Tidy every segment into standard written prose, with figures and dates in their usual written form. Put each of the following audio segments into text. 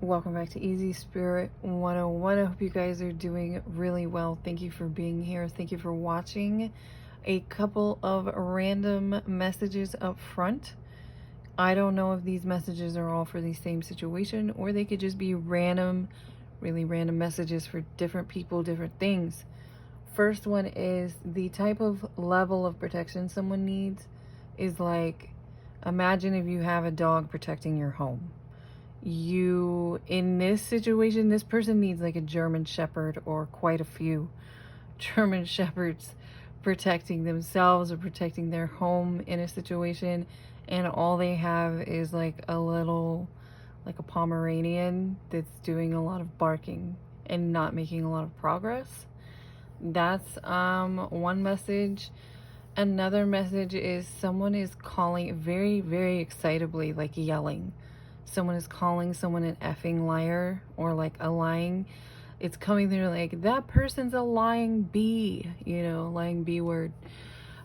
Welcome back to Easy Spirit 101. I hope you guys are doing really well. Thank you for being here. Thank you for watching. A couple of random messages up front. I don't know if these messages are all for the same situation, or they could just be random, really random messages for different people, different things. First one is the type of level of protection someone needs is like, imagine if you have a dog protecting your home. In this situation, this person needs like a German Shepherd or quite a few German Shepherds protecting themselves or protecting their home in a situation, and all they have is like a Pomeranian that's doing a lot of barking and not making a lot of progress. That's one message. Another message is someone is calling very, very excitably, like yelling. Someone is calling someone an effing liar, or like a lying. It's coming through like, that person's a lying bee, lying B word.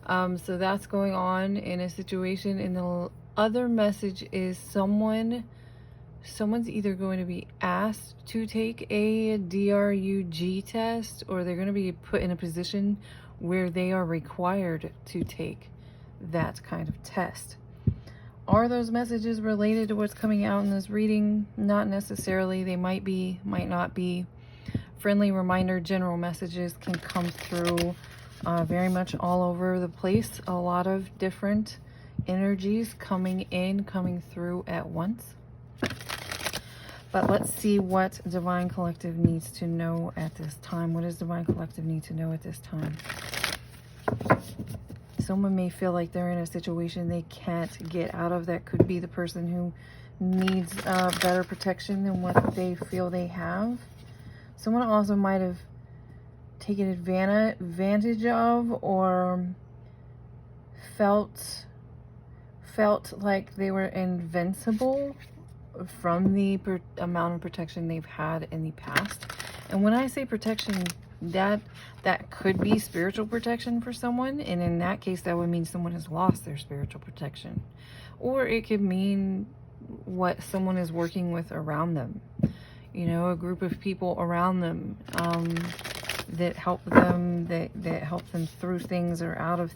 So that's going on in a situation. And the other message is someone's either going to be asked to take a DRUG test, or they're going to be put in a position where they are required to take that kind of test. Are those messages related to what's coming out in this reading? Not necessarily. They might be, might not be. Friendly reminder, general messages can come through very much all over the place. A lot of different energies coming through at once. But let's see what Divine Collective needs to know at this time. What does Divine Collective need to know at this time? Someone may feel like they're in a situation they can't get out of. That could be the person who needs better protection than what they feel they have. Someone also might have taken advantage of, or felt like they were invincible from the amount of protection they've had in the past. And when I say protection, that could be spiritual protection for someone, and in that case that would mean someone has lost their spiritual protection, or it could mean what someone is working with around them, a group of people around them that help them, that help them through things or out of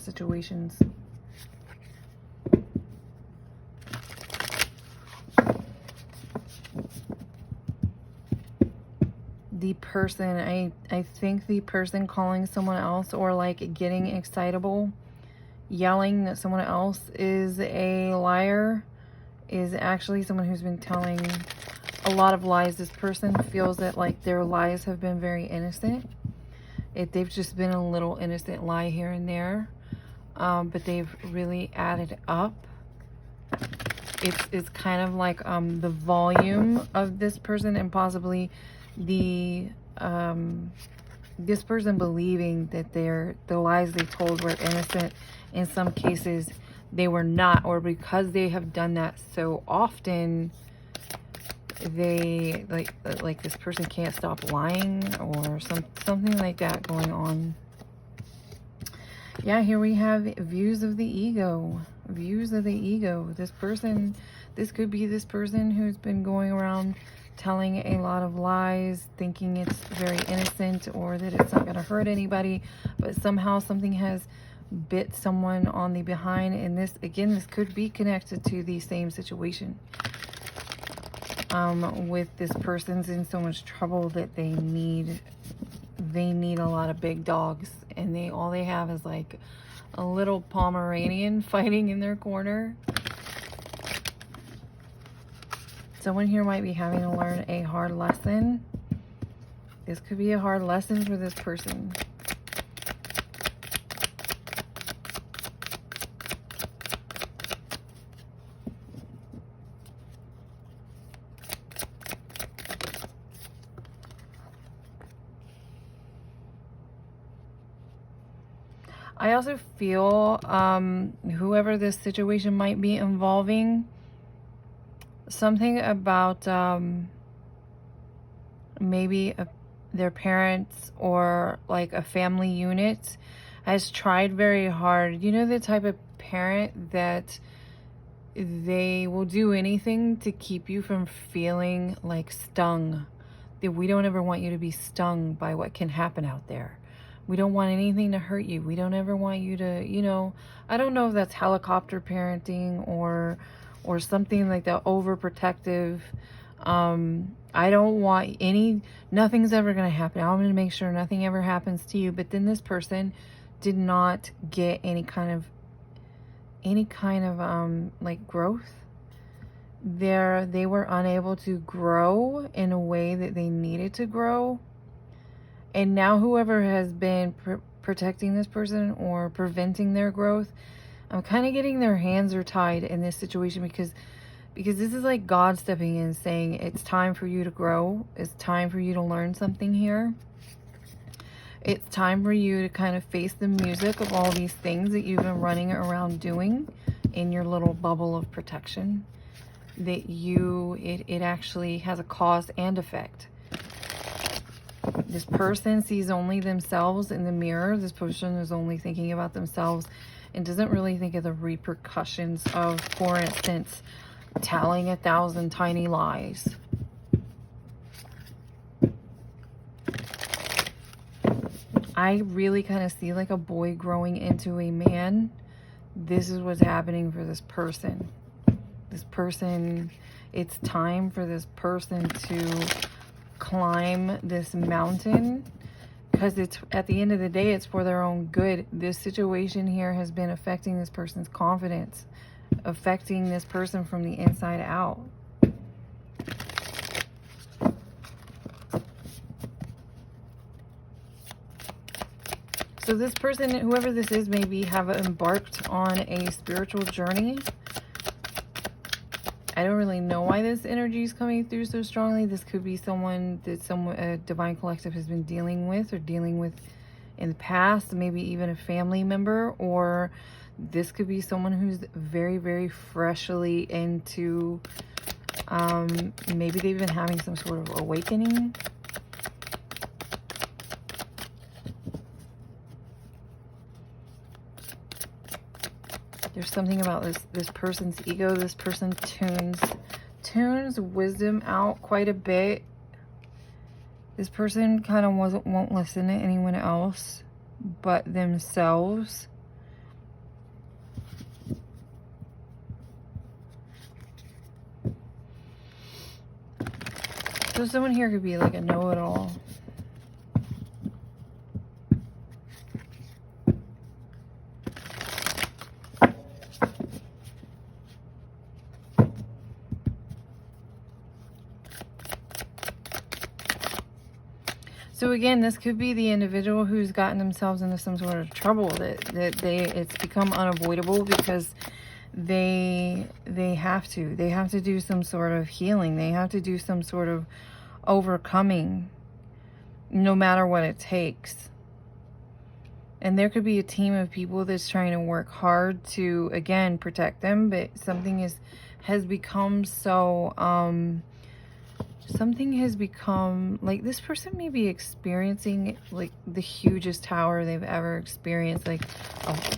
situations. The person, I think the person calling someone else, or like getting excitable, yelling that someone else is a liar, is actually someone who's been telling a lot of lies. This person feels that like their lies have been very innocent. They've just been a little innocent lie here and there, but they've really added up. It's kind of like the volume of this person, and possibly this person believing that the lies they told were innocent. In some cases they were not, or because they have done that so often, they like this person can't stop lying, or something like that going on. Yeah, here we have views of the ego. Views of the ego. This could be this person who's been going around telling a lot of lies, thinking it's very innocent, or that it's not going to hurt anybody, but somehow something has bit someone on the behind. And this could be connected to the same situation, with this person's in so much trouble that they need a lot of big dogs, and all they have is like a little Pomeranian fighting in their corner. Someone here might be having to learn a hard lesson. This could be a hard lesson for this person. I also feel whoever this situation might be involving, something about maybe their parents, or like a family unit has tried very hard. The type of parent that They will do anything to keep you from feeling like stung. That we don't ever want you to be stung by what can happen out there. We don't want anything to hurt you. We don't ever want you to, you know, I don't know if that's helicopter parenting or something like that, overprotective. I don't want nothing's ever going to happen. I'm going to make sure nothing ever happens to you. But then this person did not get any kind of like growth. They were unable to grow in a way that they needed to grow. And now whoever has been protecting this person or preventing their growth, I'm kind of getting their hands are tied in this situation, because this is like God stepping in saying, it's time for you to grow. It's time for you to learn something here. It's time for you to kind of face the music of all these things that you've been running around doing in your little bubble of protection. That it actually has a cause and effect. This person sees only themselves in the mirror. This person is only thinking about themselves and doesn't really think of the repercussions of, for instance, telling 1,000 tiny lies. I really kind of see like a boy growing into a man. This is what's happening for this person. This person, it's time for this person to climb this mountain, because it's, at the end of the day, it's for their own good. This situation here has been affecting this person's confidence, affecting this person from the inside out. So this person, whoever this is, maybe have embarked on a spiritual journey. I don't really know why this energy is coming through so strongly. This could be someone that a divine collective has been dealing with in the past, maybe even a family member, or this could be someone who's very, very freshly into, maybe they've been having some sort of awakening. There's something about this person's ego. This person tunes wisdom out quite a bit. This person kind of won't listen to anyone else but themselves. So someone here could be like a know-it-all. So again, this could be the individual who's gotten themselves into some sort of trouble, it's become unavoidable because they have to do some sort of healing. They have to do some sort of overcoming, no matter what it takes. And there could be a team of people that's trying to work hard to, again, protect them, but something has become so something has become like, this person may be experiencing like the hugest tower they've ever experienced, like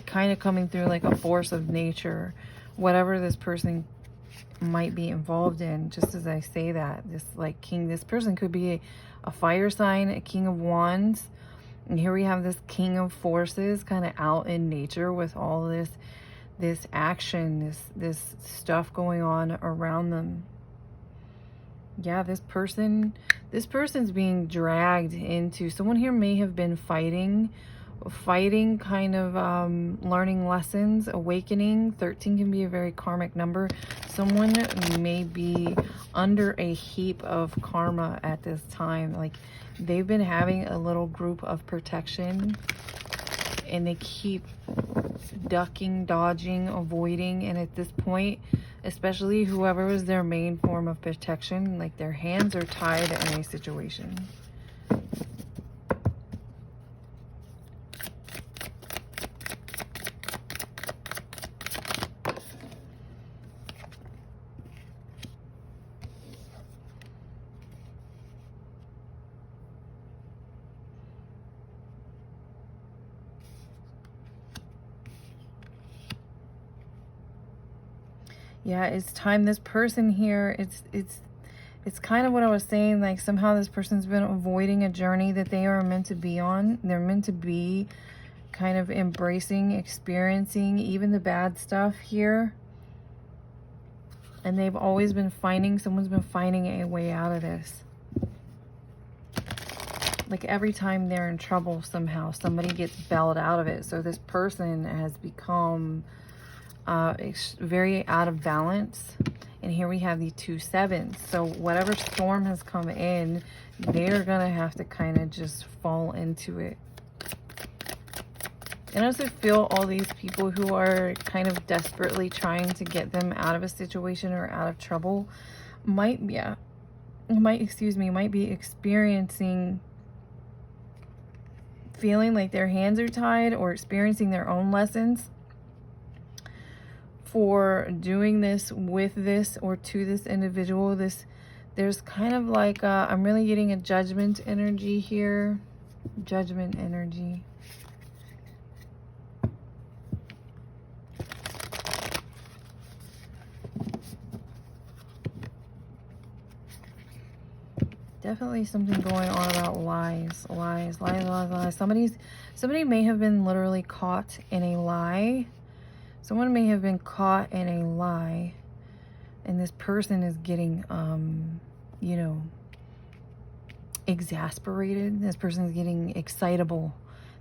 kind of coming through like a force of nature, whatever this person might be involved in. Just as I say that, this like king, this person could be a fire sign, a king of wands, and here we have this king of forces kind of out in nature with all this action, this stuff going on around them. Yeah, this person's being dragged into, someone here may have been fighting kind of learning lessons, awakening. 13 can be a very karmic number. Someone may be under a heap of karma at this time. Like, they've been having a little group of protection and they keep ducking, dodging, avoiding, and at this point, especially whoever was their main form of protection, like their hands are tied in a situation. Yeah, it's time. This person here, it's kind of what I was saying, like somehow this person's been avoiding a journey that they are meant to be on. They're meant to be kind of embracing, experiencing even the bad stuff here. And they've always been finding, someone's been finding a way out of this. Like every time they're in trouble somehow, somebody gets bailed out of it. So this person has become very out of balance. And here we have the 2 sevens. So whatever storm has come in, they're going to have to kind of just fall into it. And I also feel all these people who are kind of desperately trying to get them out of a situation or out of trouble might be experiencing, feeling like their hands are tied, or experiencing their own lessons for doing this with this or to this individual. There's kind of like I'm really getting a judgment energy here. Judgment energy. Definitely something going on about lies. Somebody may have been literally caught in a lie. Someone may have been caught in a lie, and this person is getting, you know, exasperated. This person is getting excitable.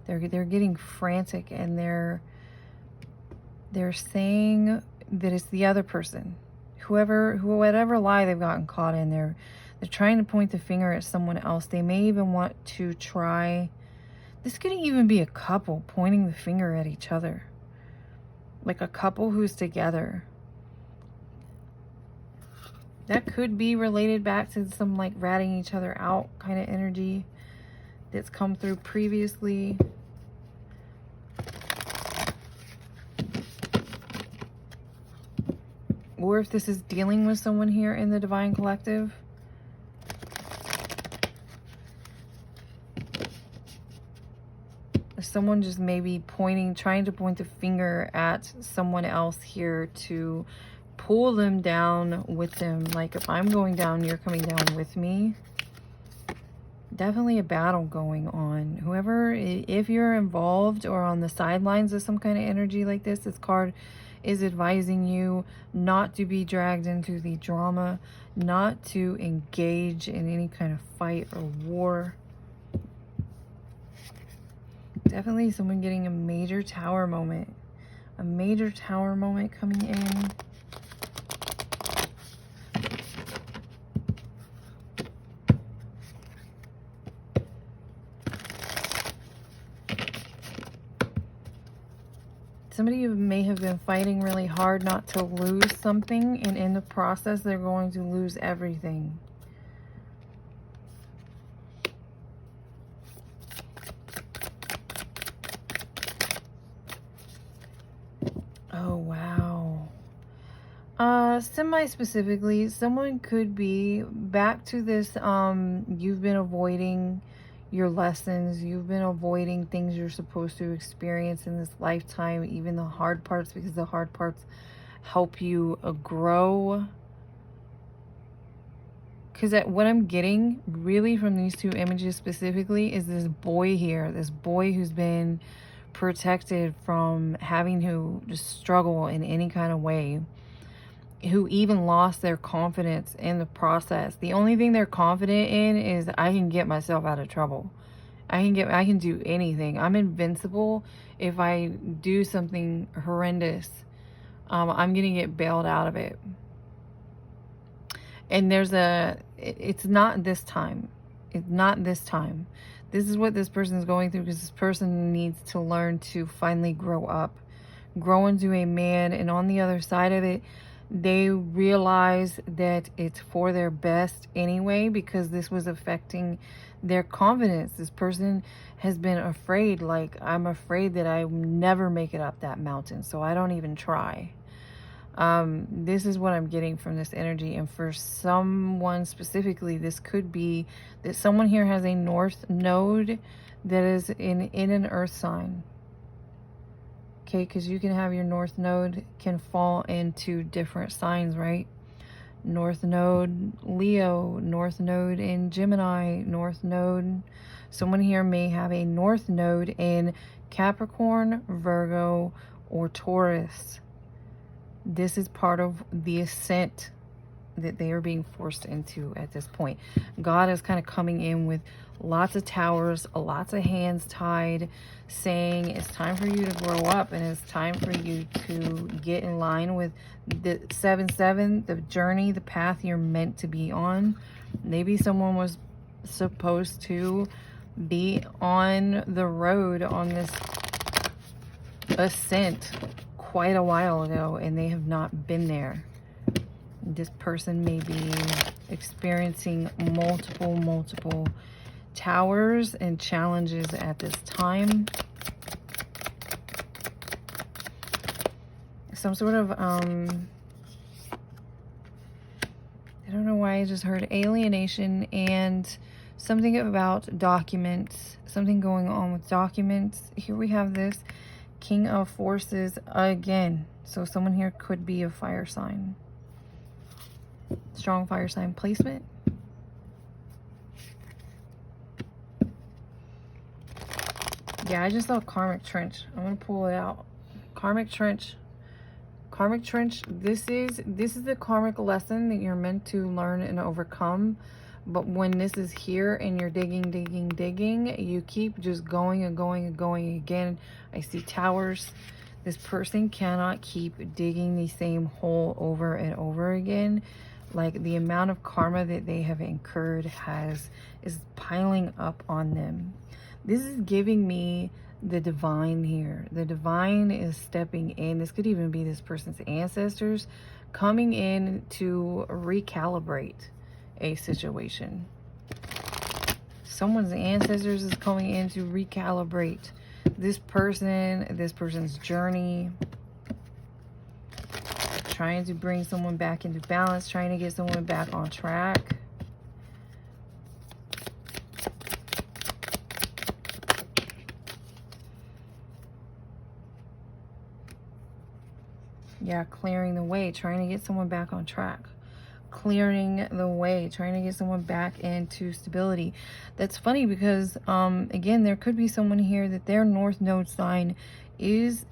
They're getting frantic, and they're saying that it's the other person, whatever lie they've gotten caught in. They're trying to point the finger at someone else. They may even want to try. This could even be a couple pointing the finger at each other. Like a couple who's together. That could be related back to some like ratting each other out kind of energy that's come through previously. Or if this is dealing with someone here in the Divine Collective. Someone just maybe trying to point the finger at someone else here to pull them down with them. Like, if I'm going down, you're coming down with me. Definitely a battle going on. Whoever, if you're involved or on the sidelines of some kind of energy like this card is advising you not to be dragged into the drama, not to engage in any kind of fight or war. Definitely someone getting a major tower moment. A major tower moment coming in. Somebody may have been fighting really hard not to lose something, and in the process they're going to lose everything. Oh, wow. Semi-specifically, someone could be back to this, you've been avoiding your lessons, you've been avoiding things you're supposed to experience in this lifetime, even the hard parts, because the hard parts help you grow. Because what I'm getting really from these two images specifically is this boy here, this boy who's been protected from having to just struggle in any kind of way, who even lost their confidence in the process. The only thing they're confident in is, I can get myself out of trouble. I can do anything. I'm invincible. If I do something horrendous, I'm gonna get bailed out of it. And it's not this time. It's not this time. This is what this person is going through, because this person needs to learn to finally grow up, grow into a man. And on the other side of it, they realize that it's for their best anyway, because this was affecting their confidence. This person has been afraid, like, I'm afraid that I never make it up that mountain, so I don't even try. This is what I'm getting from this energy. And for someone specifically, this could be that someone here has a north node that is in an earth sign. okay? Because you can have your North Node can fall into different signs, right? North Node Leo, North Node in Gemini, North Node. Someone here may have a North Node in Capricorn, Virgo, or Taurus. This is part of the ascent that they are being forced into at this point. God is kind of coming in with lots of towers, lots of hands tied, saying it's time for you to grow up and it's time for you to get in line with the 7-7, the journey, the path you're meant to be on. Maybe someone was supposed to be on the road on this ascent quite a while ago and they have not been there. This person may be experiencing multiple towers and challenges at this time. Some sort of, I don't know why I just heard alienation and something about documents, something going on with documents. Here we have this King of Forces again. So someone here could be a fire sign. Strong fire sign placement. Yeah, I just saw Karmic Trench. I'm gonna pull it out. Karmic Trench. Karmic Trench. This is the karmic lesson that you're meant to learn and overcome. But when this is here and you're digging, you keep just going and going and going again. I see towers. This person cannot keep digging the same hole over and over again. Like the amount of karma that they have incurred is piling up on them. This is giving me the divine here. The divine is stepping in. This could even be this person's ancestors coming in to recalibrate a situation. Someone's ancestors is coming in to recalibrate this person's journey, trying to bring someone back into balance, trying to get someone back on track. Yeah, clearing the way, trying to get someone back on track. Clearing the way, trying to get someone back into stability. That's funny because, again, there could be someone here that their North Node sign is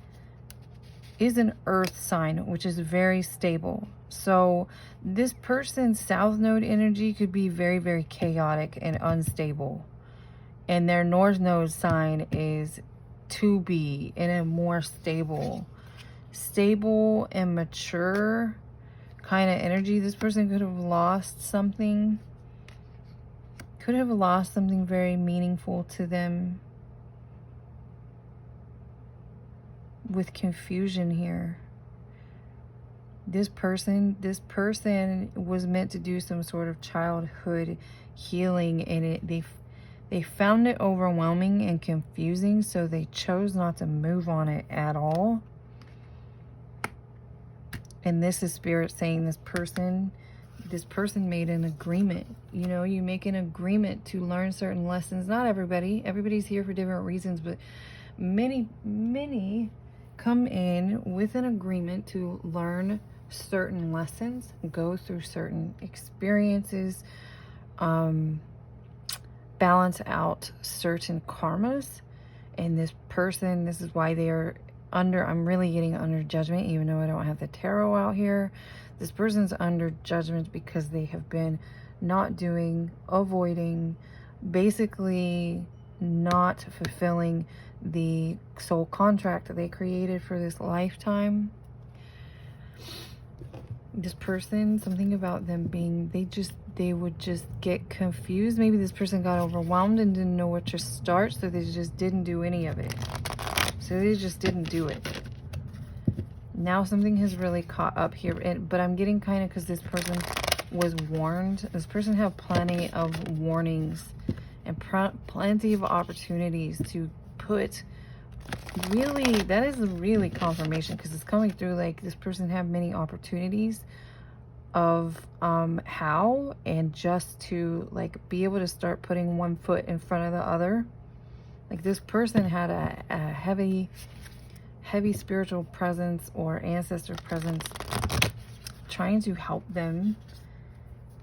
an earth sign, which is very stable. So this person's South Node energy could be very chaotic and unstable. And their North Node sign is to be in a more stable and mature kind of energy. This person could have lost something. Could have lost something very meaningful to them. With confusion here. This person was meant to do some sort of childhood healing, and they found it overwhelming and confusing, so they chose not to move on it at all. And this is Spirit saying this person made an agreement. You know, you make an agreement to learn certain lessons. Not everybody's here for different reasons, but many come in with an agreement to learn certain lessons, go through certain experiences, balance out certain karmas. And this person, this is why they are I'm really getting under judgment, even though I don't have the tarot out here. This person's under judgment because they have been not doing, avoiding, basically not fulfilling the soul contract that they created for this lifetime. This person, something about them being, they would just get confused. Maybe this person got overwhelmed and didn't know where to start, so they just didn't do any of it. So they just didn't do it. Now something has really caught up here, but I'm getting kind of, because this person was warned. This person had plenty of warnings and plenty of opportunities to put, really, that is really confirmation, because it's coming through like this person had many opportunities of how, and just to like be able to start putting one foot in front of the other. Like this person had a heavy heavy spiritual presence or ancestor presence trying to help them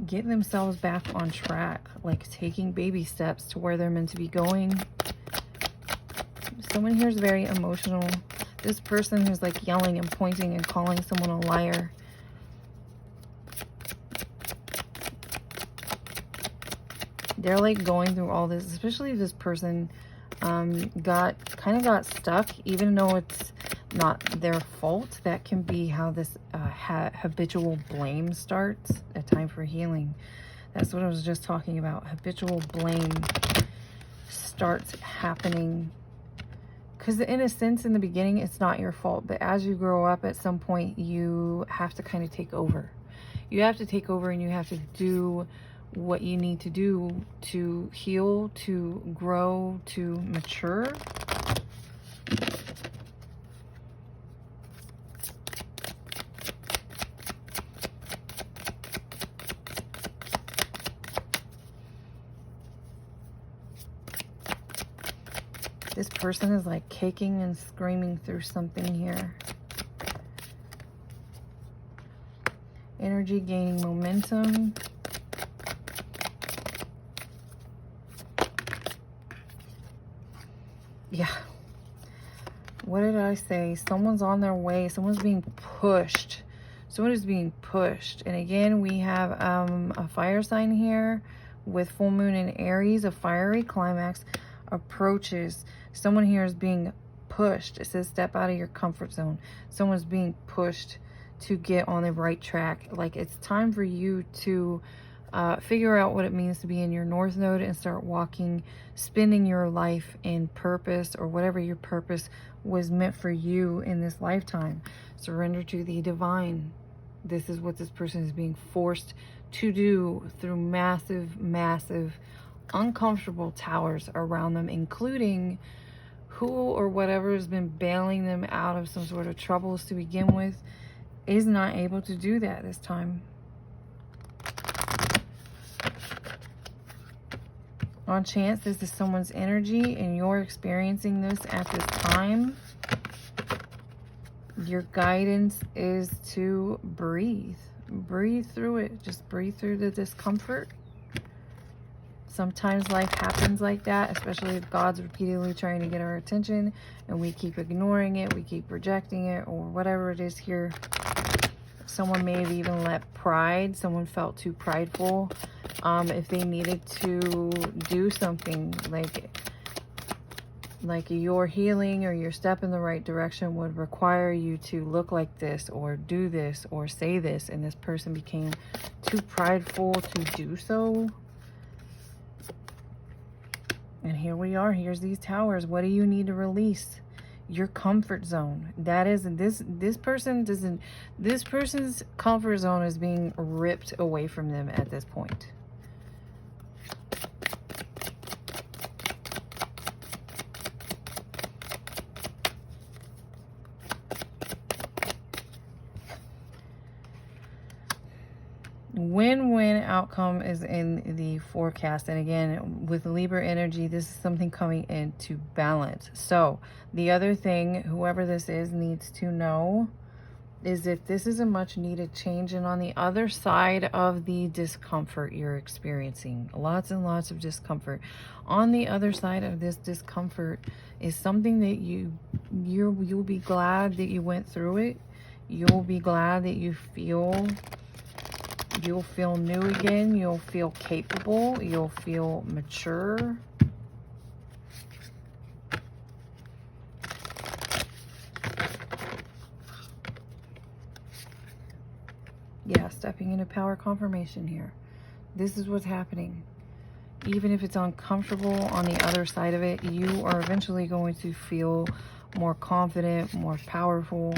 get themselves back on track, like taking baby steps to where they're meant to be going. Someone here is very emotional. This person who's like yelling and pointing and calling someone a liar. They're like going through all this, especially this person got stuck, even though it's not their fault. That can be how this habitual blame starts. A time for healing. That's what I was just talking about. Habitual blame starts happening. Because in a sense, in the beginning, it's not your fault. But as you grow up, at some point, you have to kind of take over. You have to take over and you have to do what you need to do to heal, to grow, to mature. This person is like kicking and screaming through something here. Energy gaining momentum. Yeah. What did I say? Someone's on their way. Someone's being pushed. Someone is being pushed. And again, we have a fire sign here with full moon in Aries. A fiery climax approaches. Someone here is being pushed. It says step out of your comfort zone. Someone's being pushed to get on the right track. Like, it's time for you to figure out what it means to be in your North Node and start walking, spending your life in purpose, or whatever your purpose was meant for you in this lifetime. Surrender to the divine. This is what this person is being forced to do through massive, massive, uncomfortable towers around them, including who or whatever has been bailing them out of some sort of troubles to begin with is not able to do that this time. On chance this is someone's energy and you're experiencing this at this time, your guidance is to breathe. Breathe through it. Just breathe through the discomfort. Sometimes life happens like that, especially if God's repeatedly trying to get our attention and we keep ignoring it, we keep rejecting it, or whatever it is here. Someone may have even let pride, someone felt too prideful. If they needed to do something, like your healing or your step in the right direction would require you to look like this or do this or say this, and this person became too prideful to do so. And here we are. Here's these towers. What do you need to release? Your comfort zone. That is, this person's comfort zone is being ripped away from them at this point. Win-win outcome is in the forecast. And again, with Libra energy, this is something coming into balance. So the other thing, whoever this is needs to know, is that this is a much needed change. And on the other side of the discomfort you're experiencing, lots and lots of discomfort, on the other side of this discomfort is something that you'll be glad that you went through it. You'll be glad that you'll feel new again. You'll feel capable. You'll feel mature. Yeah, stepping into power confirmation here. This is what's happening. Even if it's uncomfortable, on the other side of it, you are eventually going to feel more confident, more powerful,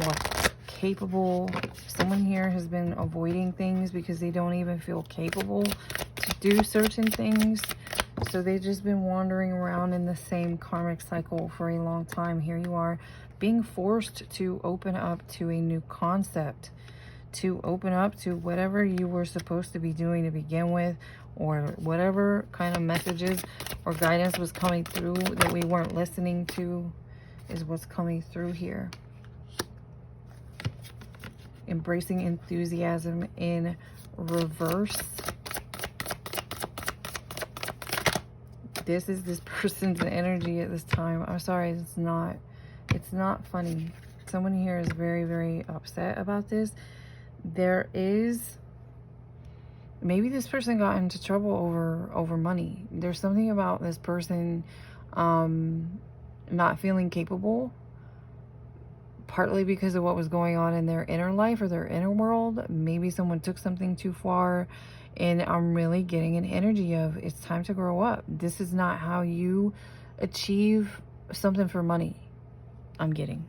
more capable. Someone here has been avoiding things because they don't even feel capable to do certain things. So they've just been wandering around in the same karmic cycle for a long time. Here you are being forced to open up to a new concept, to open up to whatever you were supposed to be doing to begin with, or whatever kind of messages or guidance was coming through that we weren't listening to is what's coming through here. Embracing enthusiasm in reverse. This is this person's energy at this time. I'm sorry, it's not funny. Someone here is very, very upset about this. There is, maybe this person got into trouble over money. There's something about this person not feeling capable, partly because of what was going on in their inner life or their inner world. Maybe someone took something too far, and I'm really getting an energy of it's time to grow up. This is not how you achieve something for money. I'm getting.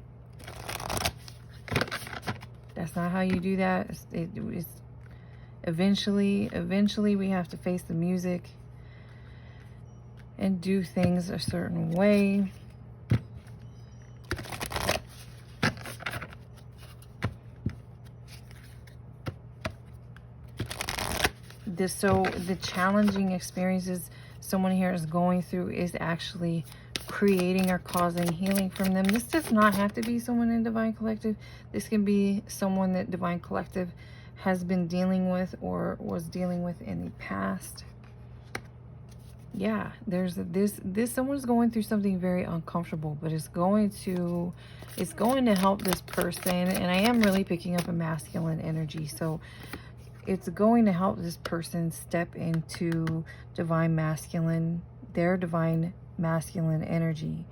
That's not how you do that. It's eventually we have to face the music and do things a certain way. So the challenging experiences someone here is going through is actually creating or causing healing from them. This does not have to be someone in Divine Collective. This can be someone that Divine Collective has been dealing with or was dealing with in the past. Yeah, there's this someone's going through something very uncomfortable, but it's going to help this person. And I am really picking up a masculine energy, so it's going to help this person step into divine masculine, their divine masculine energy,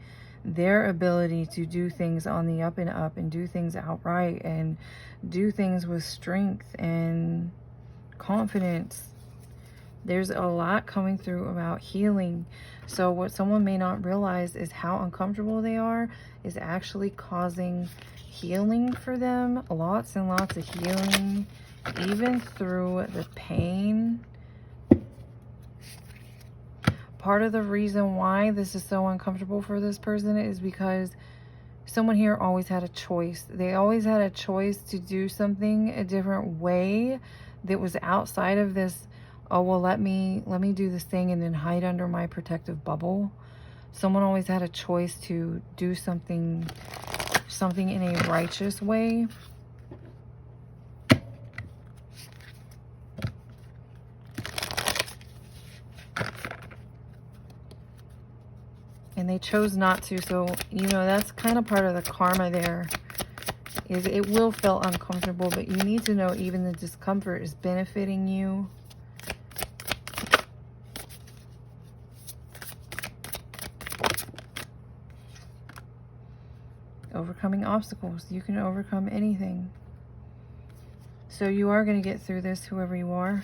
their ability to do things on the up and up and do things outright and do things with strength and confidence. There's a lot coming through about healing. So what someone may not realize is how uncomfortable they are is actually causing healing for them. Lots and lots of healing, even through the pain. Part of the reason why this is so uncomfortable for this person is because someone here always had a choice. They always had a choice to do something a different way that was outside of this, oh, well, let me do this thing and then hide under my protective bubble. Someone always had a choice to do something in a righteous way. And they chose not to. So, you know, that's kind of part of the karma there. Is it will feel uncomfortable, but you need to know even the discomfort is benefiting you. Overcoming obstacles. You can overcome anything. So you are going to get through this, whoever you are.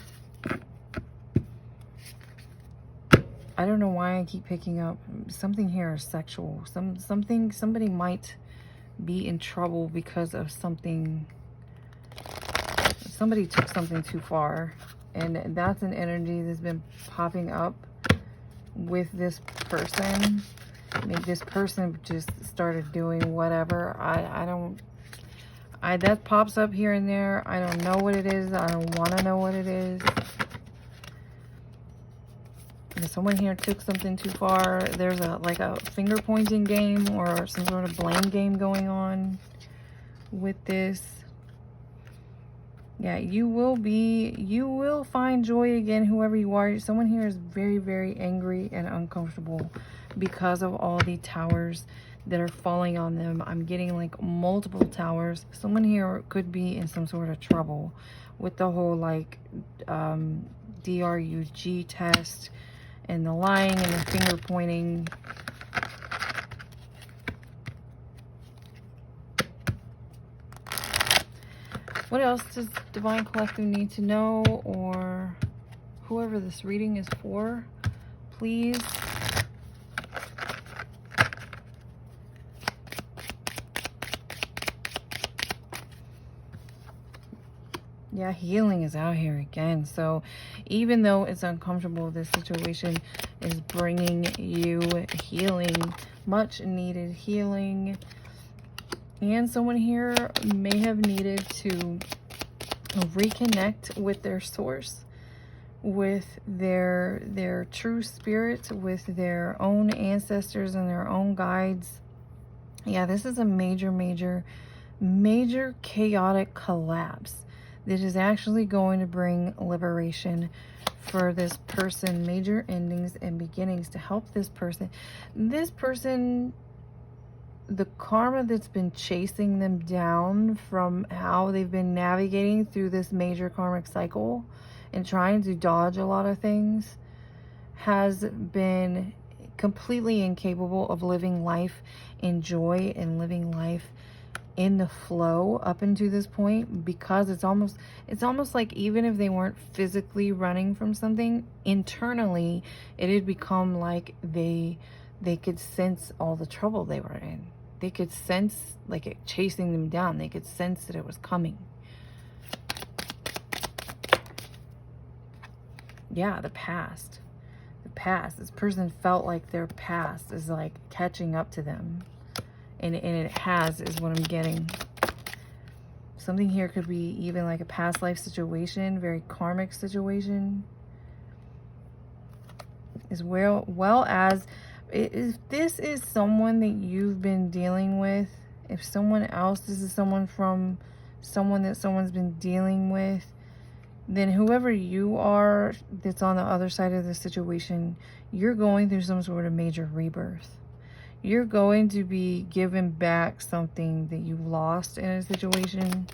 I don't know why I keep picking up something here is sexual. Somebody might be in trouble because of something. Somebody took something too far, and that's an energy that's been popping up with this person. I mean, this person just started doing whatever. That pops up here and there. I don't know what it is. I don't want to know what it is. If someone here took something too far, there's like a finger pointing game or some sort of blame game going on with this. Yeah, you will find joy again, whoever you are. Someone here is very, very angry and uncomfortable because of all the towers that are falling on them. I'm getting like multiple towers. Someone here could be in some sort of trouble with the whole like DRUG test and the lying and the finger pointing. What else does Divine Collective need to know, or whoever this reading is for, please? Yeah, healing is out here again. So even though it's uncomfortable, this situation is bringing you healing, much needed healing. And someone here may have needed to reconnect with their source, with their true spirit, with their own ancestors and their own guides. Yeah, this is a major, major, major chaotic collapse that is actually going to bring liberation for this person, major endings and beginnings to help this person. This person, the karma that's been chasing them down from how they've been navigating through this major karmic cycle and trying to dodge a lot of things, has been completely incapable of living life in joy and living life in the flow up until this point, because it's almost like even if they weren't physically running from something, internally it had become like they could sense all the trouble they were in. They could sense like it chasing them down. They could sense that it was coming. Yeah, the past. The past. This person felt like their past is like catching up to them. And it has, is what I'm getting. Something here could be even like a past life situation, very karmic situation. As well as, if this is someone that you've been dealing with, if someone else, this is someone from someone that someone's been dealing with, then whoever you are that's on the other side of the situation, you're going through some sort of major rebirth. You're going to be given back something that you lost in a situation.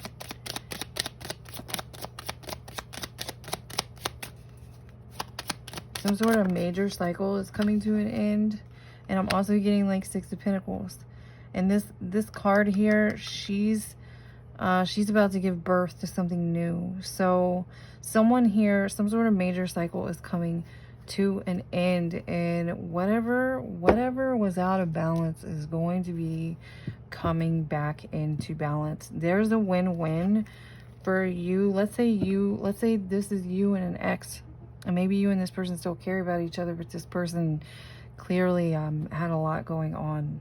Some sort of major cycle is coming to an end. And I'm also getting like Six of Pentacles. And this card here, she's about to give birth to something new. So someone here, some sort of major cycle is coming to an end, and whatever was out of balance is going to be coming back into balance. There's a win-win for you. Let's say this is you and an ex, and maybe you and this person still care about each other, but this person clearly had a lot going on.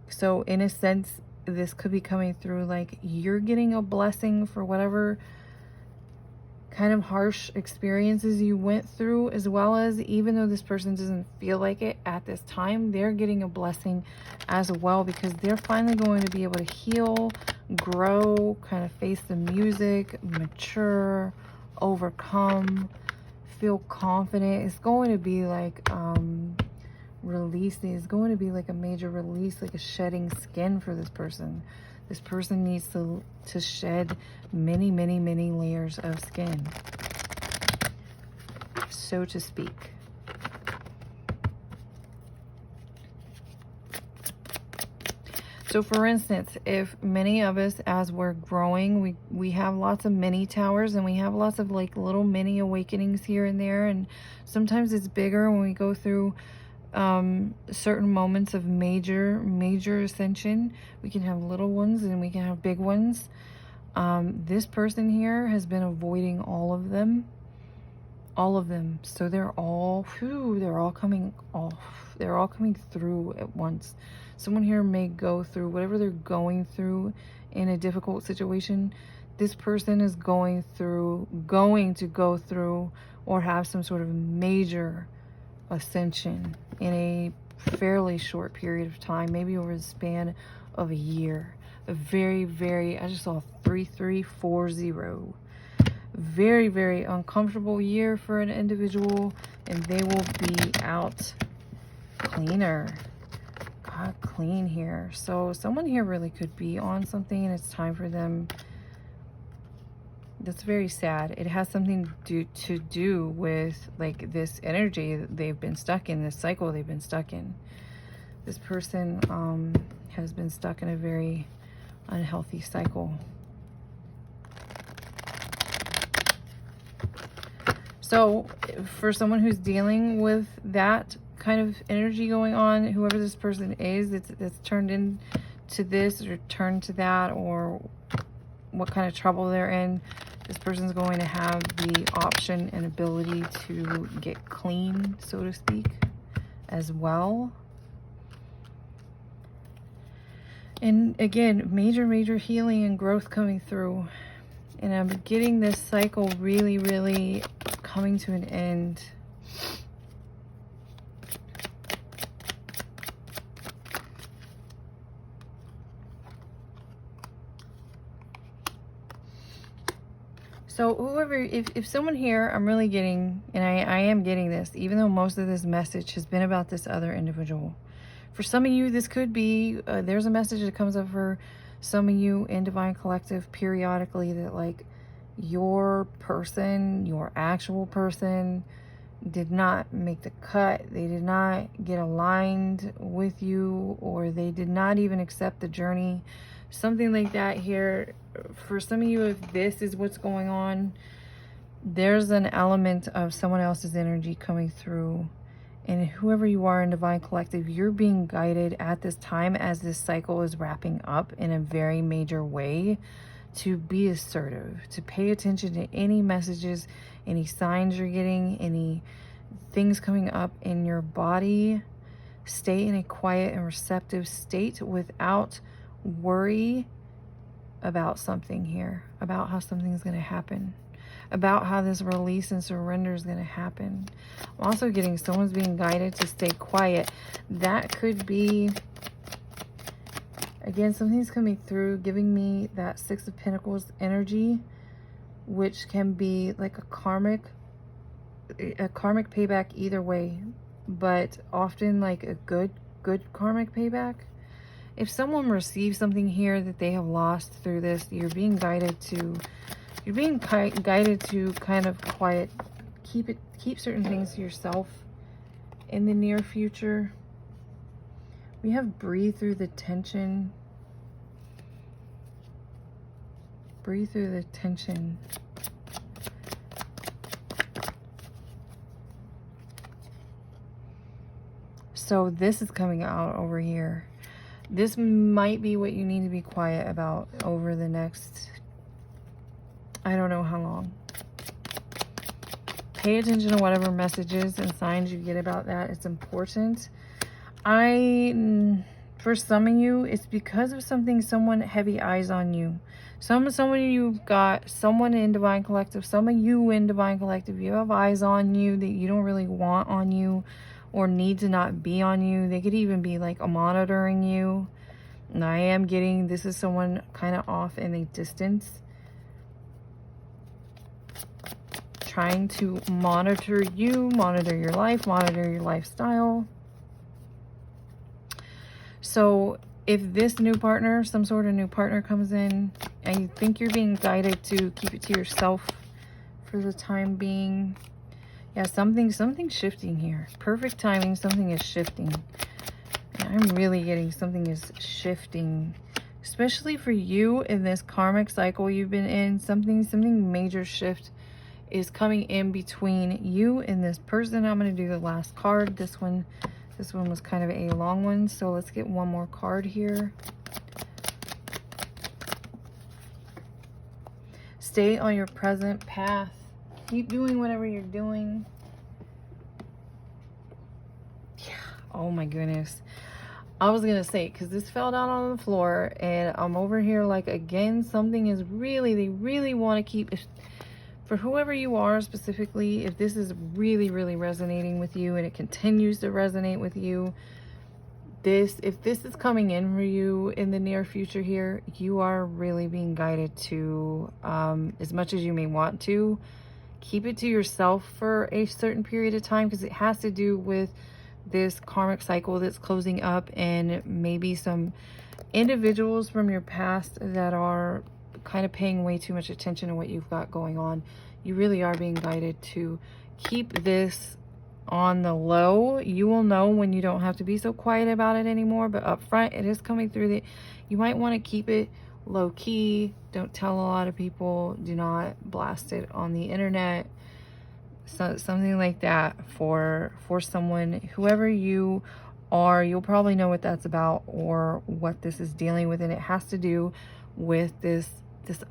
So in a sense, this could be coming through like you're getting a blessing for whatever kind of harsh experiences you went through, as well as, even though this person doesn't feel like it at this time, they're getting a blessing as well, because they're finally going to be able to heal, grow, kind of face the music, mature, overcome, feel confident. It's going to be like releasing. It's going to be like a major release, like a shedding skin for this person. This person needs to shed many, many, many layers of skin, so to speak. So for instance, if many of us, as we're growing, we have lots of mini towers, and we have lots of like little mini awakenings here and there, and sometimes it's bigger when we go through certain moments of major ascension. We can have little ones and we can have big ones. This person here has been avoiding all of them. So they're all coming through at once. Someone here may go through whatever they're going through in a difficult situation. This person is going to go through or have some sort of major ascension in a fairly short period of time, maybe over the span of a year. A very, very, I just saw 3340. Very, very uncomfortable year for an individual, and they will be out cleaner. God, clean here. So someone here really could be on something, and it's time for them. That's very sad. It has something to do with like this energy that they've been stuck in, this cycle they've been stuck in. This person has been stuck in a very unhealthy cycle. So for someone who's dealing with that kind of energy going on, whoever this person is that's turned into this or turned to that, or what kind of trouble they're in, this person's going to have the option and ability to get clean, so to speak, as well. And again, major healing and growth coming through. And I'm getting this cycle really, really coming to an end. So whoever, if someone here, I'm really getting, and I am getting this, even though most of this message has been about this other individual. For some of you, this could be, there's a message that comes up for some of you in Divine Collective periodically that like your person, your actual person did not make the cut. They did not get aligned with you, or they did not even accept the journey. Something like that here. For some of you, if this is what's going on, there's an element of someone else's energy coming through. And whoever you are in Divine Collective, you're being guided at this time as this cycle is wrapping up in a very major way to be assertive, to pay attention to any messages, any signs you're getting, any things coming up in your body. Stay in a quiet and receptive state without worry about something here, about how something's going to happen, about how this release and surrender is going to happen. I'm also getting someone's being guided to stay quiet. That could be, again, something's coming through, giving me that Six of Pentacles energy, which can be like a karmic payback either way, but often like a good karmic payback. If someone receives something here that they have lost through this, you're being guided to kind of quiet, keep certain things to yourself in the near future. We have breathe through the tension. Breathe through the tension. So this is coming out over here. This might be what you need to be quiet about over the next, I don't know how long. Pay attention to whatever messages and signs you get about that. It's important. For some of you, it's because of something, someone heavy eyes on you. Someone you've got, someone in Divine Collective, some of you in Divine Collective, you have eyes on you that you don't really want on you, or need to not be on you. They could even be like monitoring you. And I am getting, this is someone kind of off in a distance, trying to monitor you, monitor your life, monitor your lifestyle. So if this new partner, some sort of new partner comes in, and you think you're being guided to keep it to yourself for the time being, yeah, something's shifting here. Perfect timing, something is shifting. And I'm really getting something is shifting. Especially for you in this karmic cycle you've been in. Something major shift is coming in between you and this person. I'm going to do the last card. This one was kind of a long one. So let's get one more card here. Stay on your present path. Keep doing whatever you're doing. Yeah. Oh my goodness. I was going to say, because this fell down on the floor, and I'm over here like, again, something is really, they really want to keep, for whoever you are specifically, if this is really, really resonating with you and it continues to resonate with you, if this is coming in for you in the near future here, you are really being guided to, as much as you may want to, keep it to yourself for a certain period of time, because it has to do with this karmic cycle that's closing up, and maybe some individuals from your past that are kind of paying way too much attention to what you've got going on. You really are being guided to keep this on the low. You will know when you don't have to be so quiet about it anymore, but up front it is coming through that you might want to keep it low key. Don't tell a lot of people. Do not blast it on the internet. So something like that for someone, whoever you are, you'll probably know what that's about or what this is dealing with, and it has to do with this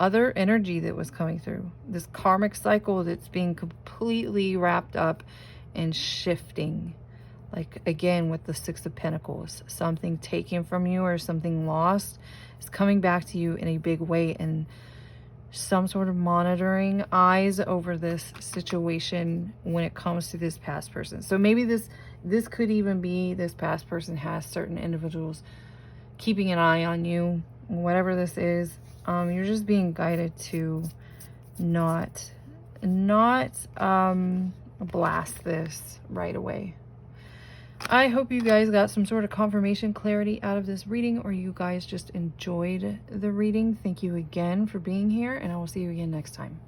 other energy that was coming through, this karmic cycle that's being completely wrapped up and shifting. Like, again, with the Six of Pentacles, something taken from you or something lost is coming back to you in a big way, and some sort of monitoring eyes over this situation when it comes to this past person. So maybe this could even be this past person has certain individuals keeping an eye on you. Whatever this is, you're just being guided to not blast this right away. I hope you guys got some sort of confirmation, clarity out of this reading, or you guys just enjoyed the reading. Thank you again for being here, and I will see you again next time.